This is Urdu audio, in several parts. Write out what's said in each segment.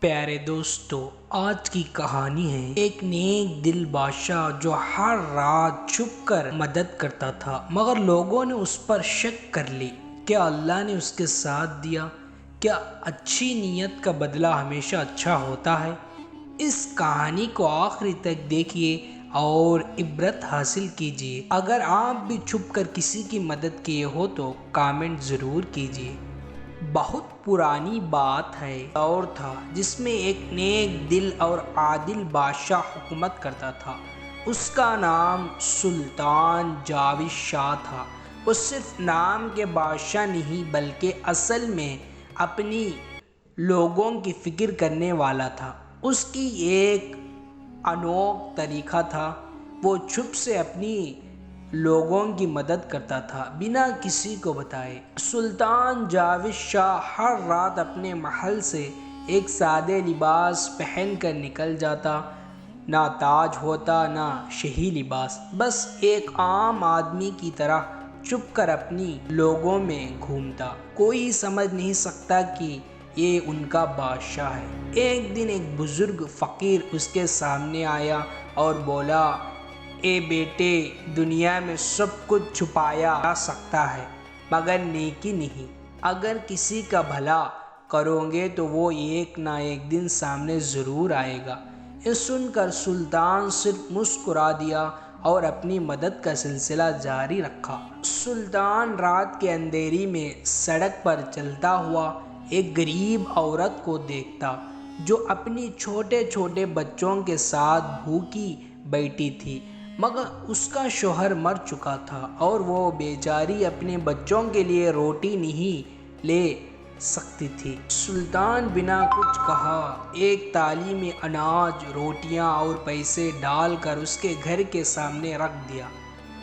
پیارے دوستو، آج کی کہانی ہے ایک نیک دل بادشاہ جو ہر رات چھپ کر مدد کرتا تھا، مگر لوگوں نے اس پر شک کر لی۔ کیا اللہ نے اس کے ساتھ دیا؟ کیا اچھی نیت کا بدلہ ہمیشہ اچھا ہوتا ہے؟ اس کہانی کو آخری تک دیکھیے اور عبرت حاصل کیجیے۔ اگر آپ بھی چھپ کر کسی کی مدد کیے ہو تو کامنٹ ضرور کیجیے۔ بہت پرانی بات ہے، دور تھا جس میں ایک نیک دل اور عادل بادشاہ حکومت کرتا تھا۔ اس کا نام سلطان جاوید شاہ تھا۔ وہ صرف نام کے بادشاہ نہیں بلکہ اصل میں اپنی لوگوں کی فکر کرنے والا تھا۔ اس کی ایک انوکھا طریقہ تھا، وہ چھپ سے اپنی لوگوں کی مدد کرتا تھا بنا کسی کو بتائے۔ سلطان جاوید شاہ ہر رات اپنے محل سے ایک سادے لباس پہن کر نکل جاتا، نہ تاج ہوتا نہ شاہی لباس، بس ایک عام آدمی کی طرح چھپ کر اپنی لوگوں میں گھومتا۔ کوئی سمجھ نہیں سکتا کہ یہ ان کا بادشاہ ہے۔ ایک دن ایک بزرگ فقیر اس کے سامنے آیا اور بولا، اے بیٹے، دنیا میں سب کچھ چھپایا جا سکتا ہے مگر نیکی نہیں۔ اگر کسی کا بھلا کرو گے تو وہ ایک نہ ایک دن سامنے ضرور آئے گا۔ یہ سن کر سلطان صرف مسکرا دیا اور اپنی مدد کا سلسلہ جاری رکھا۔ سلطان رات کے اندھیرے میں سڑک پر چلتا ہوا ایک غریب عورت کو دیکھتا جو اپنی چھوٹے چھوٹے بچوں کے ساتھ بھوکی بیٹھی تھی، مگر اس کا شوہر مر چکا تھا اور وہ بیچاری اپنے بچوں کے لیے روٹی نہیں لے سکتی تھی۔ سلطان بنا کچھ کہا ایک تھالی میں اناج، روٹیاں اور پیسے ڈال کر اس کے گھر کے سامنے رکھ دیا۔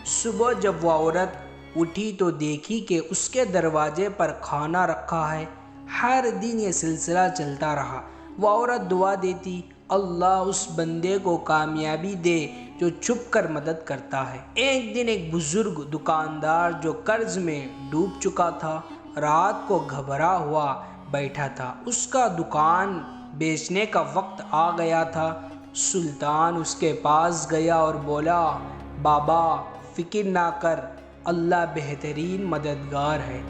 صبح جب وہ عورت اٹھی تو دیکھی کہ اس کے دروازے پر کھانا رکھا ہے۔ ہر دن یہ سلسلہ چلتا رہا۔ وہ عورت دعا دیتی، اللہ اس بندے کو کامیابی دے جو چھپ کر مدد کرتا ہے۔ ایک دن ایک بزرگ دکاندار جو قرض میں ڈوب چکا تھا، رات کو گھبرا ہوا بیٹھا تھا۔ اس کا دکان بیچنے کا وقت آ گیا تھا۔ سلطان اس کے پاس گیا اور بولا، بابا فکر نہ کر، اللہ بہترین مددگار ہے۔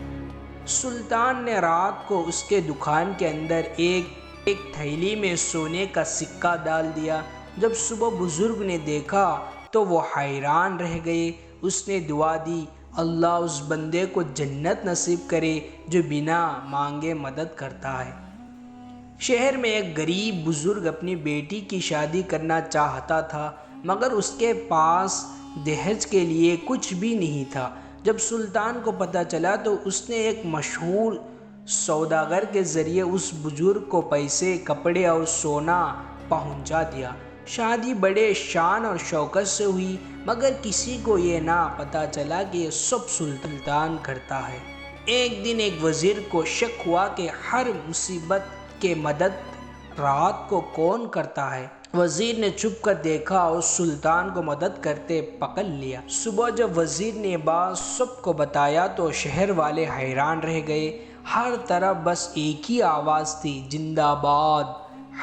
سلطان نے رات کو اس کے دکان کے اندر ایک تھیلی میں سونے کا سکہ ڈال دیا۔ جب صبح بزرگ نے دیکھا تو وہ حیران رہ گئے۔ اس نے دعا دی، اللہ اس بندے کو جنت نصیب کرے جو بنا مانگے مدد کرتا ہے۔ شہر میں ایک غریب بزرگ اپنی بیٹی کی شادی کرنا چاہتا تھا، مگر اس کے پاس دہیج کے لیے کچھ بھی نہیں تھا۔ جب سلطان کو پتہ چلا تو اس نے ایک مشہور سوداگر کے ذریعے اس بزرگ کو پیسے، کپڑے اور سونا پہنچا دیا۔ شادی بڑے شان اور شوکت سے ہوئی، مگر کسی کو یہ نہ پتہ چلا کہ یہ سب سلطان کرتا ہے۔ ایک دن ایک وزیر کو شک ہوا کہ ہر مصیبت کے مدد رات کو کون کرتا ہے۔ وزیر نے چھپ کر دیکھا اور سلطان کو مدد کرتے پکڑ لیا۔ صبح جب وزیر نے بات سب کو بتایا تو شہر والے حیران رہ گئے۔ ہر طرف بس ایک ہی آواز تھی، زندہ باد،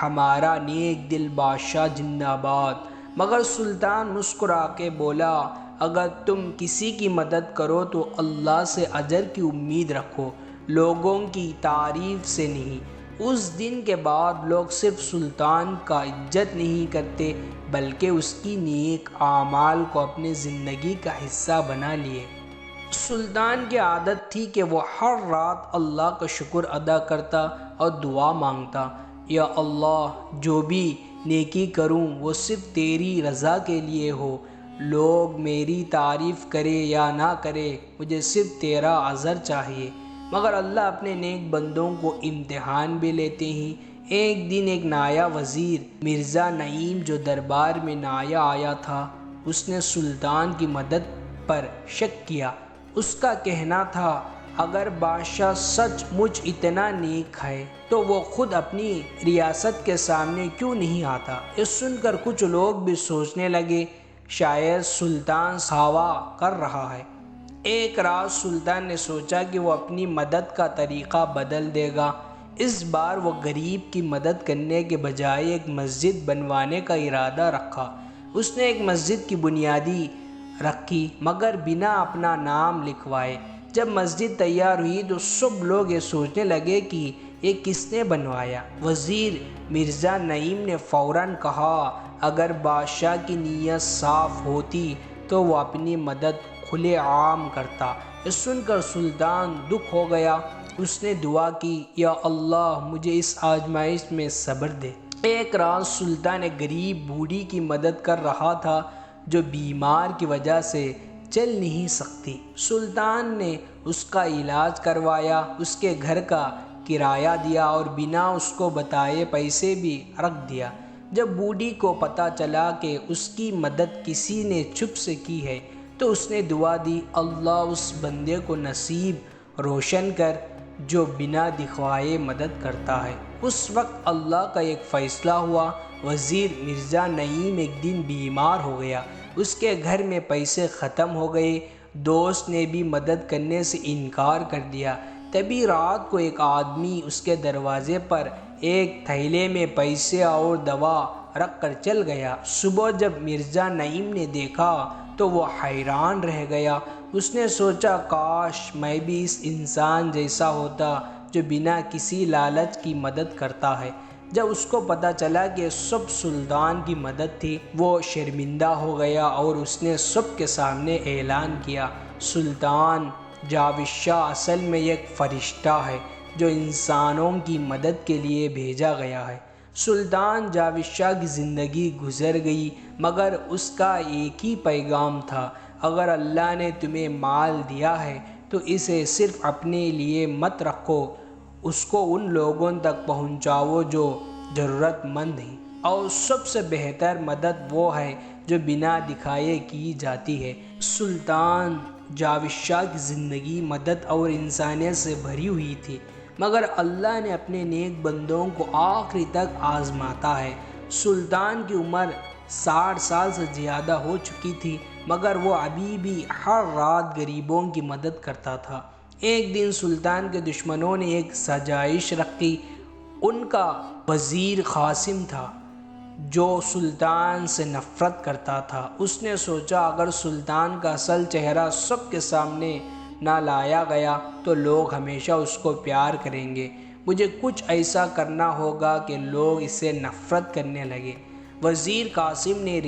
ہمارا نیک دل بادشاہ زندہ باد۔ مگر سلطان مسکرا کے بولا، اگر تم کسی کی مدد کرو تو اللہ سے اجر کی امید رکھو، لوگوں کی تعریف سے نہیں۔ اس دن کے بعد لوگ صرف سلطان کا عزت نہیں کرتے بلکہ اس کی نیک اعمال کو اپنی زندگی کا حصہ بنا لیے۔ سلطان کی عادت تھی کہ وہ ہر رات اللہ کا شکر ادا کرتا اور دعا مانگتا، یا اللہ، جو بھی نیکی کروں وہ صرف تیری رضا کے لیے ہو، لوگ میری تعریف کرے یا نہ کرے، مجھے صرف تیرا اجر چاہیے۔ مگر اللہ اپنے نیک بندوں کو امتحان بھی لیتے ہیں۔ ایک دن ایک نایا وزیر مرزا نعیم جو دربار میں نایا آیا تھا، اس نے سلطان کی مدد پر شک کیا۔ اس کا کہنا تھا، اگر بادشاہ سچ مچ اتنا نیک ہے تو وہ خود اپنی ریاست کے سامنے کیوں نہیں آتا؟ یہ سن کر کچھ لوگ بھی سوچنے لگے، شاید سلطان ساوا کر رہا ہے۔ ایک رات سلطان نے سوچا کہ وہ اپنی مدد کا طریقہ بدل دے گا۔ اس بار وہ غریب کی مدد کرنے کے بجائے ایک مسجد بنوانے کا ارادہ رکھا۔ اس نے ایک مسجد کی بنیادی رکھی مگر بنا اپنا نام لکھوائے۔ جب مسجد تیار ہوئی تو سب لوگ یہ سوچنے لگے کہ یہ کس نے بنوایا۔ وزیر مرزا نعیم نے فوراً کہا اگر بادشاہ کی نیت صاف ہوتی تو وہ اپنی مدد کھلے عام کرتا۔ یہ سن کر سلطان دکھ ہو گیا۔ اس نے دعا کی یا اللہ مجھے اس آزمائش میں صبر دے۔ ایک رات سلطان ایک غریب بوڑھی کی مدد کر رہا تھا جو بیمار کی وجہ سے چل نہیں سکتی۔ سلطان نے اس کا علاج کروایا، اس کے گھر کا کرایہ دیا اور بنا اس کو بتائے پیسے بھی رکھ دیا۔ جب بوڑھی کو پتہ چلا کہ اس کی مدد کسی نے چھپ سے کی ہے تو اس نے دعا دی اللہ اس بندے کو نصیب روشن کر جو بنا دکھوائے مدد کرتا ہے۔ اس وقت اللہ کا ایک فیصلہ ہوا۔ وزیر مرزا نعیم ایک دن بیمار ہو گیا، اس کے گھر میں پیسے ختم ہو گئے، دوست نے بھی مدد کرنے سے انکار کر دیا۔ تبھی رات کو ایک آدمی اس کے دروازے پر ایک تھیلے میں پیسے اور دوا رکھ کر چل گیا۔ صبح جب مرزا نعیم نے دیکھا تو وہ حیران رہ گیا۔ اس نے سوچا کاش میں بھی اس انسان جیسا ہوتا جو بنا کسی لالچ کی مدد کرتا ہے۔ جب اس کو پتہ چلا کہ سب سلطان کی مدد تھی وہ شرمندہ ہو گیا اور اس نے سب کے سامنے اعلان کیا سلطان جاوید شاہ اصل میں ایک فرشتہ ہے جو انسانوں کی مدد کے لیے بھیجا گیا ہے۔ سلطان جاوید شاہ کی زندگی گزر گئی مگر اس کا ایک ہی پیغام تھا اگر اللہ نے تمہیں مال دیا ہے تو اسے صرف اپنے لیے مت رکھو، اس کو ان لوگوں تک پہنچاؤ جو ضرورت مند ہیں، اور سب سے بہتر مدد وہ ہے جو بنا دکھائے کی جاتی ہے۔ سلطان جاوید شاہ کی زندگی مدد اور انسانیت سے بھری ہوئی تھی مگر اللہ نے اپنے نیک بندوں کو آخری تک آزماتا ہے۔ سلطان کی عمر 60 سال سے زیادہ ہو چکی تھی مگر وہ ابھی بھی ہر رات غریبوں کی مدد کرتا تھا۔ ایک دن سلطان کے دشمنوں نے ایک سازش رکھی۔ ان کا وزیر قاسم تھا جو سلطان سے نفرت کرتا تھا۔ اس نے سوچا اگر سلطان کا اصل چہرہ سب کے سامنے نہ لایا گیا تو لوگ ہمیشہ اس کو پیار کریں گے، مجھے کچھ ایسا کرنا ہوگا کہ لوگ اس سے نفرت کرنے لگے۔ وزیر قاسم نے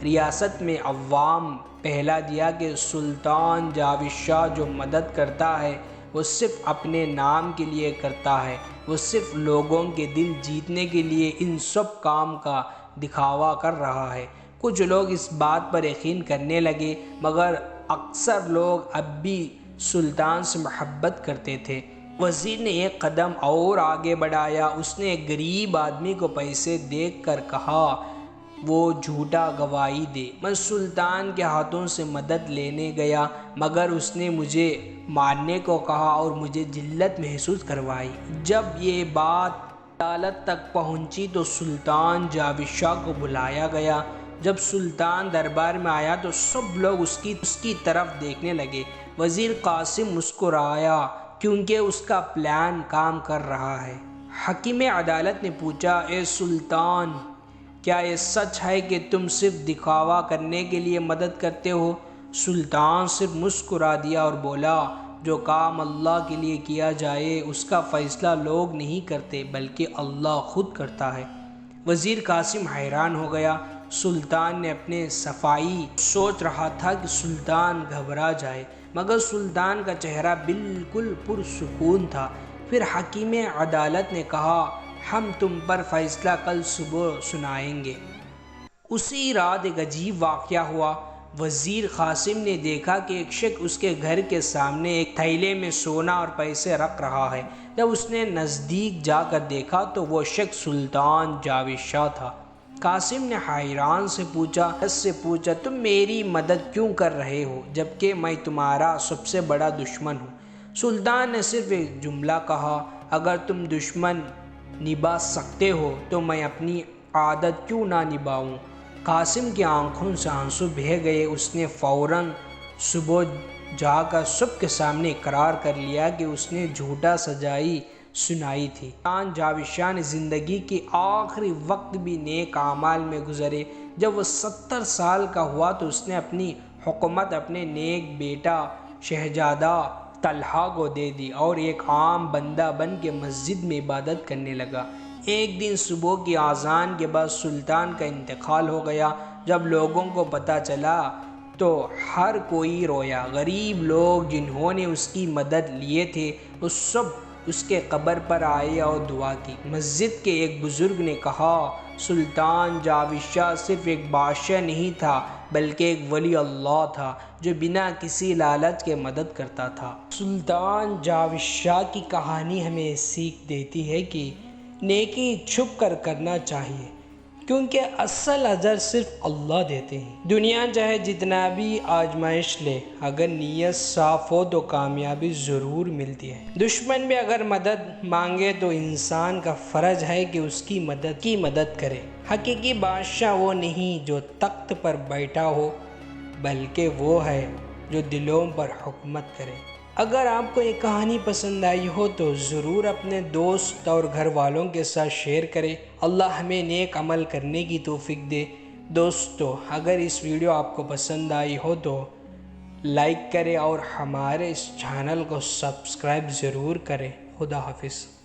ریاست میں عوام پہلا دیا کہ سلطان جاوید شاہ جو مدد کرتا ہے وہ صرف اپنے نام کے لیے کرتا ہے، وہ صرف لوگوں کے دل جیتنے کے لیے ان سب کام کا دکھاوا کر رہا ہے۔ کچھ لوگ اس بات پر یقین کرنے لگے مگر اکثر لوگ اب بھی سلطان سے محبت کرتے تھے۔ وزیر نے ایک قدم اور آگے بڑھایا۔ اس نے ایک غریب آدمی کو پیسے دے کر کہا وہ جھوٹا گواہی دے، میں سلطان کے ہاتھوں سے مدد لینے گیا مگر اس نے مجھے مارنے کو کہا اور مجھے ذلت محسوس کروائی۔ جب یہ بات عدالت تک پہنچی تو سلطان جاوید شاہ کو بلایا گیا۔ جب سلطان دربار میں آیا تو سب لوگ اس کی طرف دیکھنے لگے۔ وزیر قاسم مسکرایا کیونکہ اس کا پلان کام کر رہا ہے۔ حکیم عدالت نے پوچھا اے سلطان کیا یہ سچ ہے کہ تم صرف دکھاوا کرنے کے لیے مدد کرتے ہو؟ سلطان صرف مسکرا دیا اور بولا جو کام اللہ کے لیے کیا جائے اس کا فیصلہ لوگ نہیں کرتے بلکہ اللہ خود کرتا ہے۔ وزیر قاسم حیران ہو گیا۔ سلطان نے اپنے صفائی سوچ رہا تھا کہ سلطان گھبرا جائے مگر سلطان کا چہرہ بالکل پرسکون تھا۔ پھر حکیم عدالت نے کہا ہم تم پر فیصلہ کل صبح سنائیں گے۔ اسی رات ایک عجیب واقعہ ہوا۔ وزیر قاسم نے دیکھا کہ ایک شخص اس کے گھر کے سامنے ایک تھیلے میں سونا اور پیسے رکھ رہا ہے۔ جب اس نے نزدیک جا کر دیکھا تو وہ شخص سلطان جاوید شاہ تھا۔ قاسم نے حیران سے پوچھا تم میری مدد کیوں کر رہے ہو جبکہ میں تمہارا سب سے بڑا دشمن ہوں؟ سلطان نے صرف ایک جملہ کہا اگر تم دشمن نبھا سکتے ہو تو میں اپنی عادت کیوں نہ نبھاؤں؟ قاسم کی آنکھوں سے آنسو بہہ گئے۔ اس نے فوراً صبح جا کر سب کے سامنے اقرار کر لیا کہ اس نے جھوٹا سجائی سنائی تھی۔ سلطان جاوید شاہ نے زندگی کے آخری وقت بھی نیک اعمال میں گزارے۔ جب وہ 70 سال کا ہوا تو اس نے اپنی حکومت اپنے نیک بیٹا شہزادہ طلحہ کو دے دی اور ایک عام بندہ بن کے مسجد میں عبادت کرنے لگا۔ ایک دن صبح کی اذان کے بعد سلطان کا انتقال ہو گیا۔ جب لوگوں کو پتہ چلا تو ہر کوئی رویا۔ غریب لوگ جنہوں نے اس کی مدد لیے تھے وہ سب اس کے قبر پر آئے اور دعا کی۔ مسجد کے ایک بزرگ نے کہا، سلطان جاوید شاہ صرف ایک بادشاہ نہیں تھا بلکہ ایک ولی اللہ تھا جو بنا کسی لالچ کے مدد کرتا تھا۔ سلطان جاوید شاہ کی کہانی ہمیں سیکھ دیتی ہے کہ نیکی چھپ کر کرنا چاہیے کیونکہ اصل اجر صرف اللہ دیتے ہیں۔ دنیا چاہے جتنا بھی آزمائش لے، اگر نیت صاف ہو تو کامیابی ضرور ملتی ہے۔ دشمن بھی اگر مدد مانگے تو انسان کا فرض ہے کہ اس کی مدد کرے۔ حقیقی بادشاہ وہ نہیں جو تخت پر بیٹھا ہو بلکہ وہ ہے جو دلوں پر حکومت کرے۔ اگر آپ کو یہ کہانی پسند آئی ہو تو ضرور اپنے دوست اور گھر والوں کے ساتھ شیئر کریں۔ اللہ ہمیں نیک عمل کرنے کی توفیق دے۔ دوستو، اگر اس ویڈیو آپ کو پسند آئی ہو تو لائک کریں اور ہمارے اس چینل کو سبسکرائب ضرور کریں۔ خدا حافظ۔